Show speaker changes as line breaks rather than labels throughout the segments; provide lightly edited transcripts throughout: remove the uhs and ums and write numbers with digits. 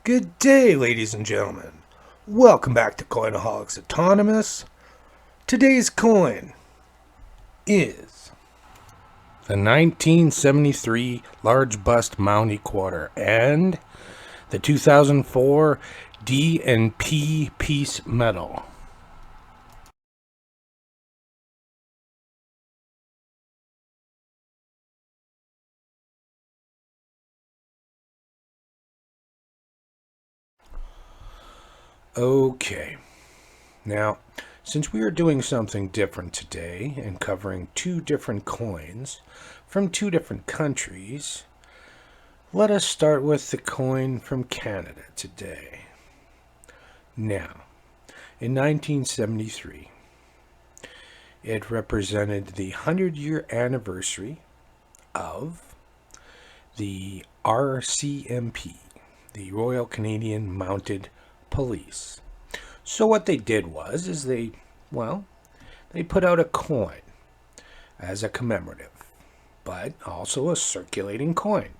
Good day, ladies and gentlemen. Welcome back to COINAHOLICS Autonomous. Today's coin is the 1973 large bust Mountie quarter and the 2004 D&P piece medal. Okay, now, since we are doing something different today and covering two different coins from two different countries, let us start with the coin from Canada today. Now, in 1973, it represented the 100-year anniversary of the RCMP, the Royal Canadian Mounted Police. So what they did was they put out a coin as a commemorative, but also a circulating coin.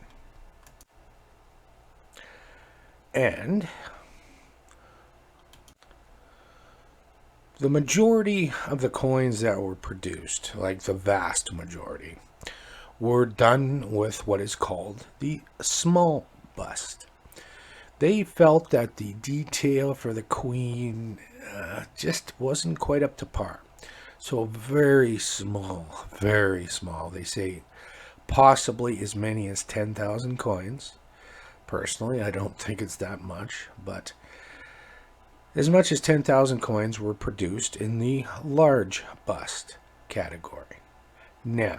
And the majority of the coins that were produced, like the vast majority, were done with what is called the small bust. They felt that the detail for the Queen just wasn't quite up to par. So very small. They say possibly as many as 10,000 coins. Personally, I don't think it's that much, but as much as 10,000 coins were produced in the large bust category. Now,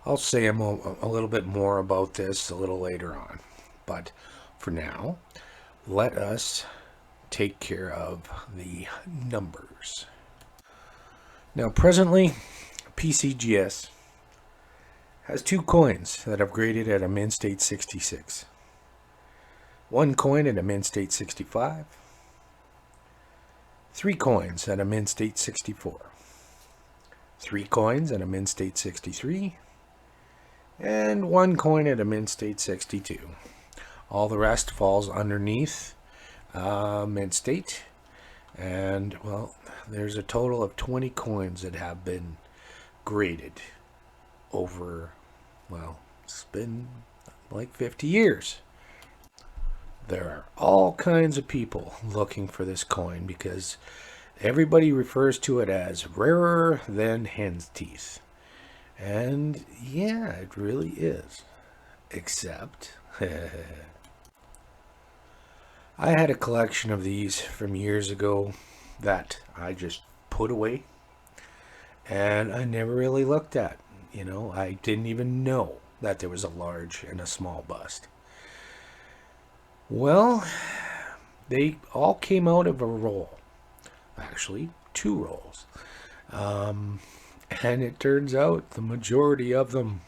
I'll say a little bit more about this a little later on. But for now, let us take care of the numbers. Now, presently, PCGS has two coins that have graded at a Mint State 66. One coin at a Mint State 65. Three coins at a Mint State 64. Three coins at a Mint State 63. And one coin at a Mint State 62. All the rest falls underneath Mint State. And, well, there's a total of 20 coins that have been graded over, well, it's been like 50 years. There are all kinds of people looking for this coin because everybody refers to it as rarer than hen's teeth. And, yeah, it really is. Except... I had a collection of these from years ago that I just put away and I never really looked at. I didn't even know that there was a large and a small bust. Well, they all came out of a roll. Actually, two rolls. And it turns out the majority of them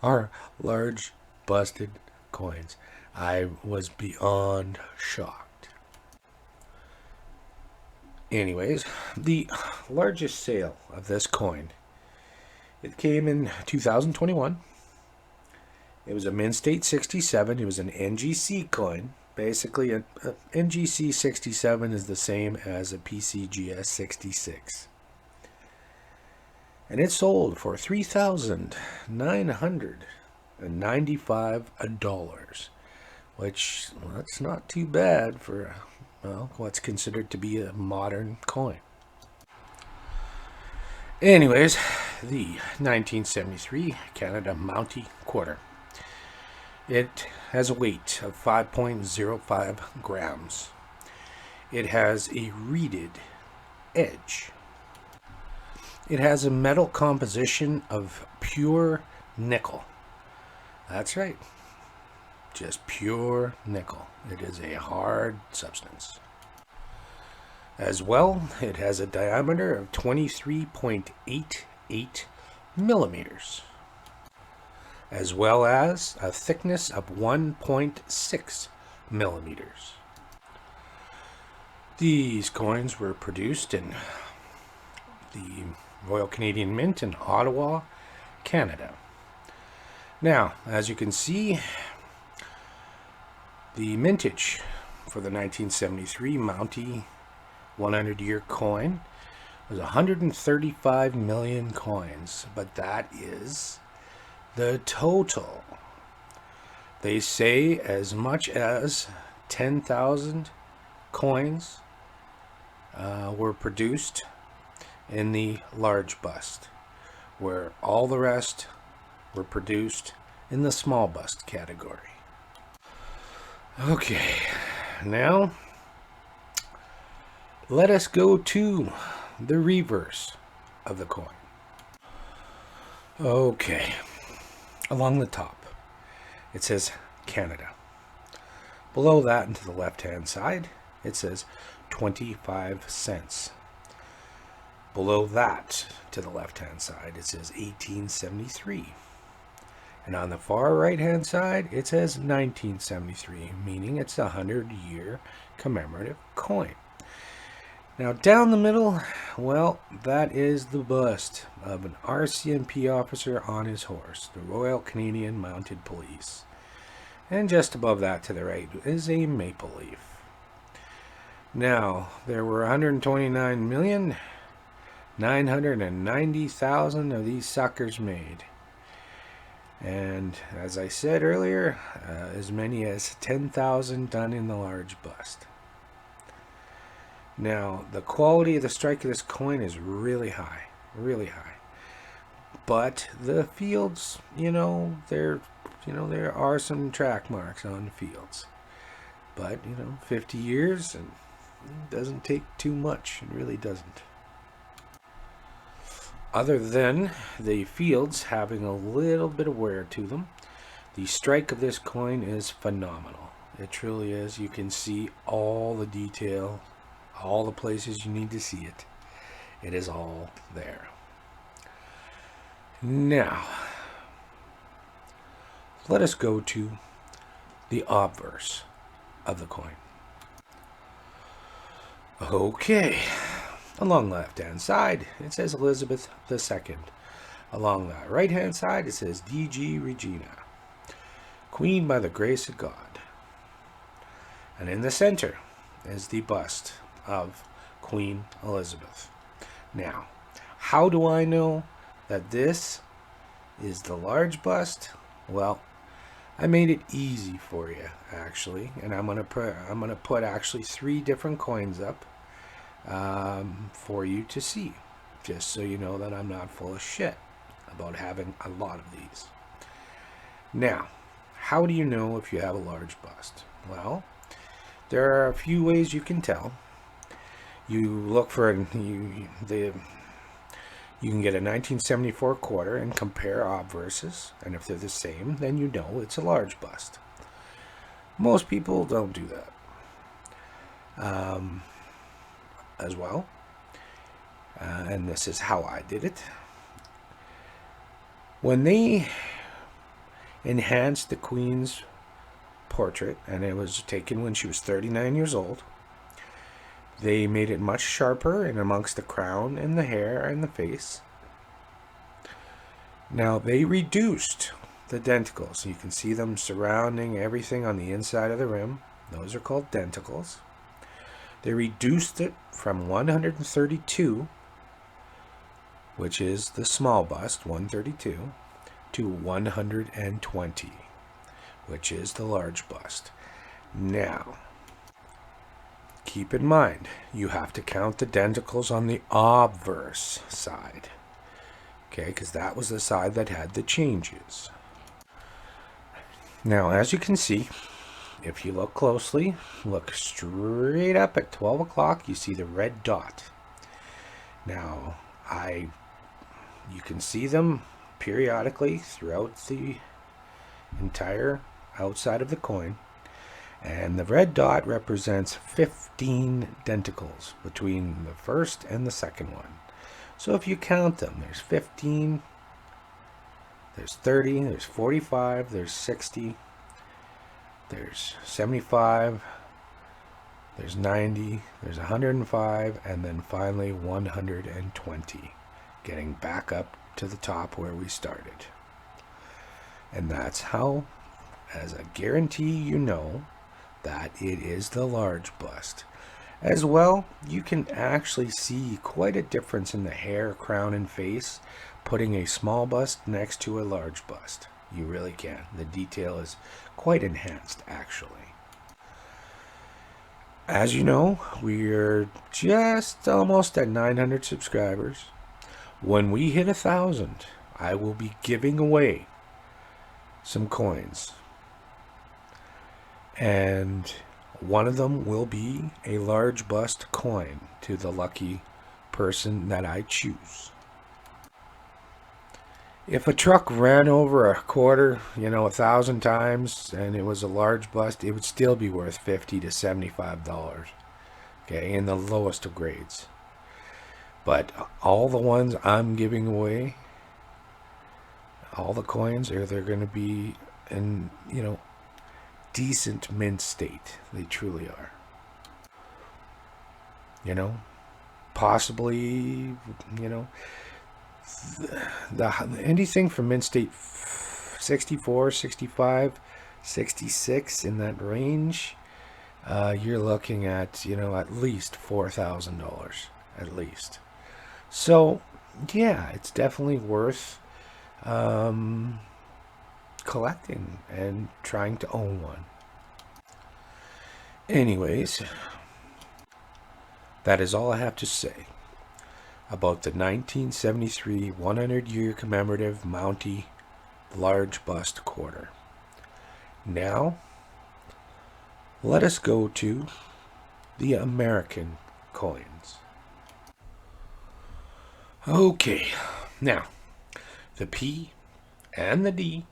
are large busted coins. I was beyond shocked. Anyways, the largest sale of this coin, it came in 2021. It was a Mint State 67. It was an NGC coin. Basically, a NGC 67 is the same as a PCGS 66. And it sold for $3,995. Which, well, that's not too bad for, what's considered to be a modern coin. Anyways, the 1973 Canada Mountie quarter. It has a weight of 5.05 grams. It has a reeded edge. It has a metal composition of pure nickel. That's right. Just pure nickel. It is a hard substance. As well, it has a diameter of 23.88 millimeters, as well as a thickness of 1.6 millimeters. These coins were produced in the Royal Canadian Mint in Ottawa, Canada. Now, as you can see, The mintage for the 1973 Mountie 100-year coin was 135 million coins, but that is the total. They say as much as 10,000 coins were produced in the large bust, where all the rest were produced in the small bust category. Okay, now let us go to the reverse of the coin. Okay, along the top it says Canada. Below that and to the left hand side it says 25 cents. Below that to the left hand side it says 1873. And on the far right hand side it says 1973, meaning it's a 100-year commemorative coin. Now down the middle, well, that is the bust of an RCMP officer on his horse, the Royal Canadian Mounted Police. And just above that to the right is a maple leaf. Now, there were 129,990,000 of these suckers made. And as I said earlier, as many as 10,000 done in the large bust. Now, the quality of the strike of this coin is really high, really high. But the fields, there are some track marks on the fields. But, 50 years, and it doesn't take too much. It really doesn't. Other than the fields having a little bit of wear to them, the strike of this coin is phenomenal. It truly is. You can see all the detail, all the places you need to see it. It is all there. Now, let us go to the obverse of the coin. Okay, along the left-hand side, it says Elizabeth II. Along the right-hand side, it says D.G. Regina, Queen by the grace of God. And in the center is the bust of Queen Elizabeth. Now, how do I know that this is the large bust? Well, I made it easy for you, actually, and I'm gonna put actually 3 different coins up for you to see, just so you know that I'm not full of shit about having a lot of these. Now, how do you know if you have a large bust? Well, there are a few ways you can tell. You look for you can get a 1974 quarter and compare obverses, and if they're the same, then you know it's a large bust. Most people don't do that as well, and this is how I did it. When they enhanced the Queen's portrait, and it was taken when she was 39 years old, they made it much sharper in amongst the crown and the hair and the face. Now they reduced the denticles. You can see them surrounding everything on the inside of the rim. Those are called denticles. They reduced it from 132, which is the small bust, 132, to 120, which is the large bust. Now, keep in mind, you have to count the denticles on the obverse side. Okay, because that was the side that had the changes. Now, as you can see, if you look closely, look straight up at 12 o'clock, you see the red dot. Now, you can see them periodically throughout the entire outside of the coin. And the red dot represents 15 denticles between the first and the second one. So if you count them, there's 15, there's 30, there's 45, there's 60, there's 75, there's 90, there's 105, and then finally 120, getting back up to the top where we started. And that's how, as a guarantee, you know that it is the large bust. As well, you can actually see quite a difference in the hair, crown, and face putting a small bust next to a large bust. You really can. The detail is quite enhanced, actually. As you know, we're just almost at 900 subscribers. When we hit 1,000, I will be giving away some coins. And one of them will be a large bust coin to the lucky person that I choose. If a truck ran over a quarter, 1,000 times, and it was a large bust, it would still be worth $50 to $75, okay, in the lowest of grades. But all the ones I'm giving away, all the coins, they're going to be in, decent mint state. They truly are. Possibly, anything from mint state 64, 65, 66 in that range, you're looking at, at least $4,000, at least. So, yeah, it's definitely worth collecting and trying to own one. Anyways, that is all I have to say about the 1973 100-year commemorative Mountie large bust quarter. Now, let us go to the American coins. Okay, now, the P and the D,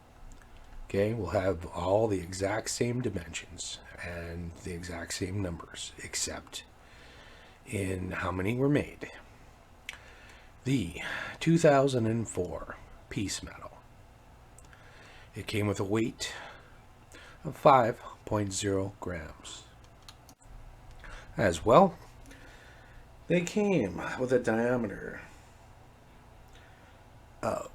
okay, will have all the exact same dimensions and the exact same numbers, except in how many were made. The 2004 piece metal. It came with a weight of 5.0 grams. As well, they came with a diameter of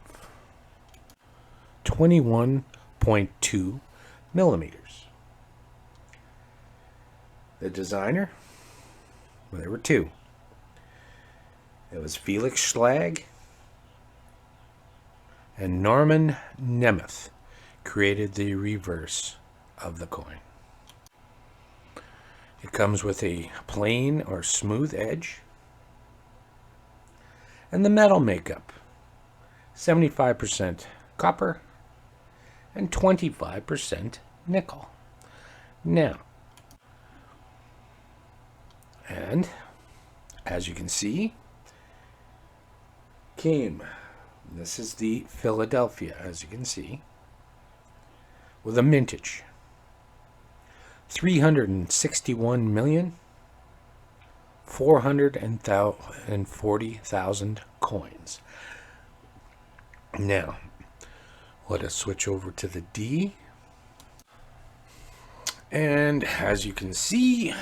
21.2 millimeters. The designer, well, there were two. It was Felix Schlag and Norman Nemeth created the reverse of the coin. It comes with a plain or smooth edge. And the metal makeup, 75% copper and 25% nickel. Now, and as you can see, this is the Philadelphia, as you can see, with a mintage 361,440,000 coins. Now, let us switch over to the D. And as you can see,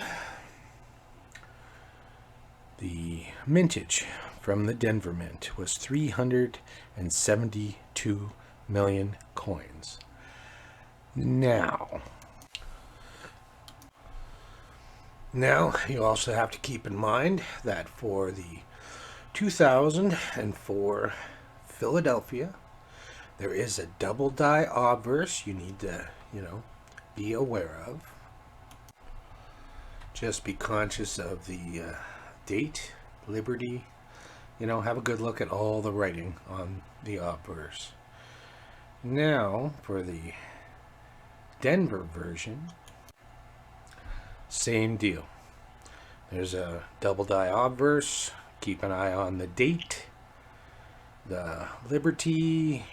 the mintage from the Denver Mint was 372 million coins. Now, you also have to keep in mind that for the 2004 Philadelphia, there is a double die obverse you need to, be aware of. Just be conscious of the date, Liberty. Have a good look at all the writing on the obverse. Now, for the Denver version, same deal. There's a double die obverse. Keep an eye on the date, the Liberty,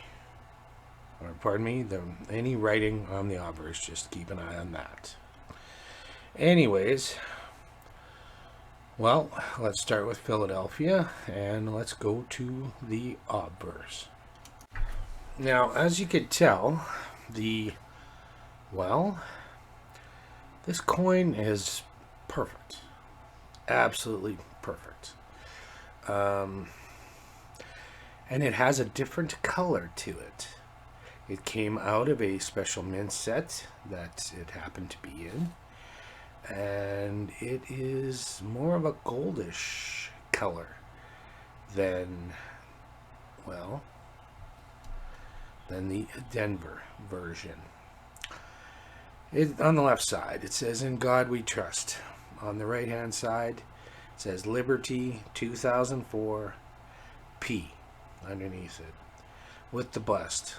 or pardon me, any writing on the obverse. Just keep an eye on that. Anyways, well, let's start with Philadelphia and let's go to the obverse. Now, as you could tell, this coin is perfect. Absolutely perfect. And it has a different color to it. It came out of a special mint set that it happened to be in. and it is more of a goldish color than, well, than the Denver version. On the left side, it says, "In God We Trust." On the right-hand side, it says, "Liberty 2004 P" underneath it, with the bust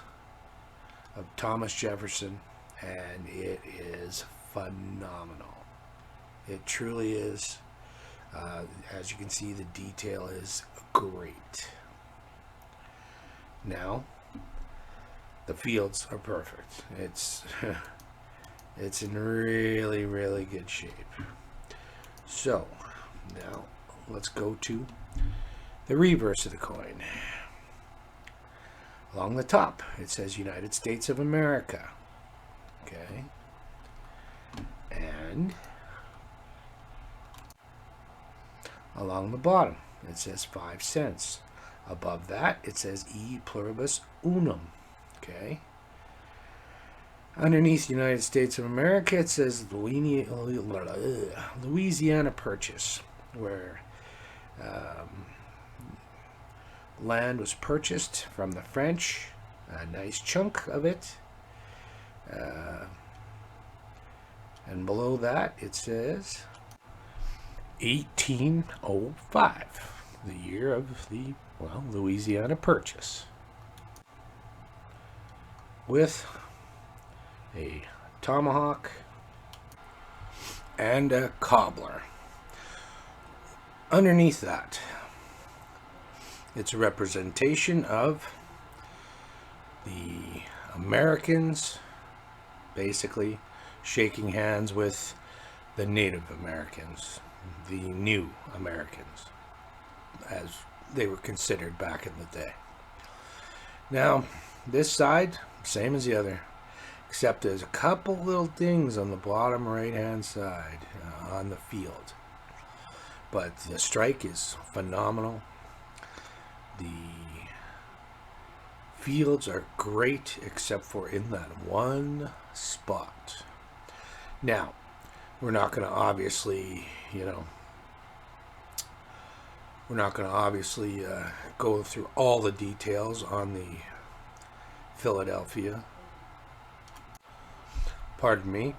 of Thomas Jefferson, and it is phenomenal. It truly is. As you can see, the detail is great. Now, the fields are perfect. It's it's in really, really good shape. So, now let's go to the reverse of the coin. Along the top, it says United States of America. Okay. And along the bottom, it says 5 cents. Above that, it says E pluribus unum. Okay. Underneath United States of America, it says Louisiana Purchase, where land was purchased from the French, a nice chunk of it. And below that, it says 1805, the year of the, well, Louisiana Purchase, with a tomahawk and a cobbler. Underneath that, it's a representation of the Americans basically shaking hands with the Native Americans, the new Americans, as they were considered back in the day. Now, this side, same as the other, except there's a couple little things on the bottom right-hand side on the field. But the strike is phenomenal. The fields are great, except for in that one spot. Now, we're not going to obviously, go through all the details on the Philadelphia, the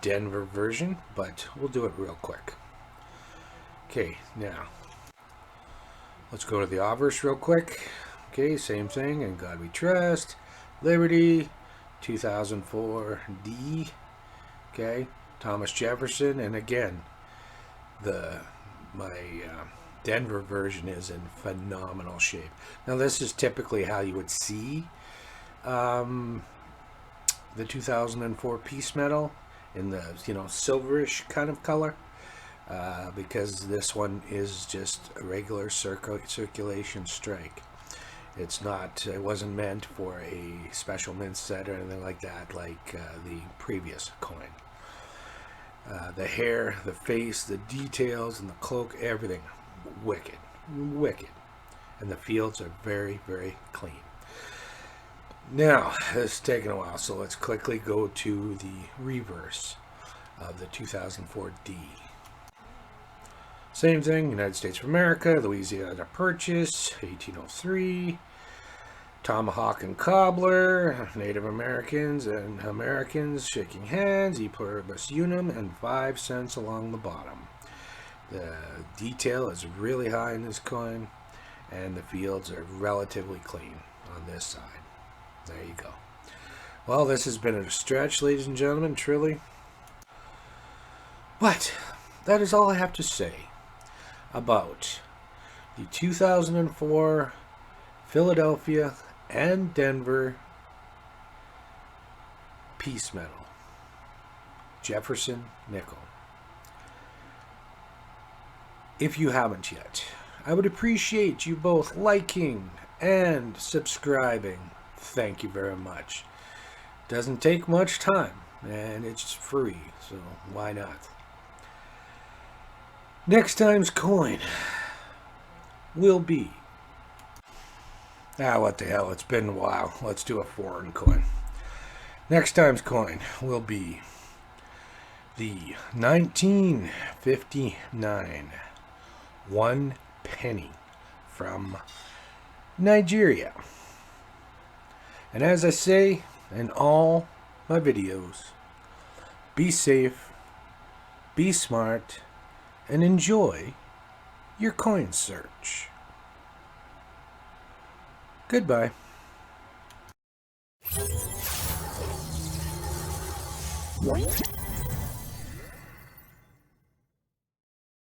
Denver version, but we'll do it real quick. Okay, now, let's go to the obverse real quick. Okay, same thing. "In God We Trust." Liberty 2004 D. Okay, Thomas Jefferson. And again, my Denver version is in phenomenal shape. Now, this is typically how you would see the 2004 Peace Medal in the silverish kind of color. Because this one is just a regular circulation strike. It wasn't meant for a special mint set or anything like that, like the previous coin. The hair, the face, the details, and the cloak, everything, wicked. And the fields are very, very clean. Now, it's taken a while, so let's quickly go to the reverse of the 2004 D. Same thing, United States of America, Louisiana Purchase, 1803, tomahawk and cobbler, Native Americans and Americans shaking hands, E pluribus unum, and 5 cents along the bottom. The detail is really high in this coin, and the fields are relatively clean on this side. There you go. Well, this has been a stretch, ladies and gentlemen, truly. But that is all I have to say about the 2004 Philadelphia and Denver Peace Medal, Jefferson nickel. If you haven't yet, I would appreciate you both liking and subscribing. Thank you very much. Doesn't take much time, and it's free, so why not? Next time's coin will be... what the hell, it's been a while. Let's do a foreign coin. Next time's coin will be The 1959 1 penny from Nigeria. And as I say in all my videos, be safe, be smart, and enjoy your coin search. Goodbye.
What?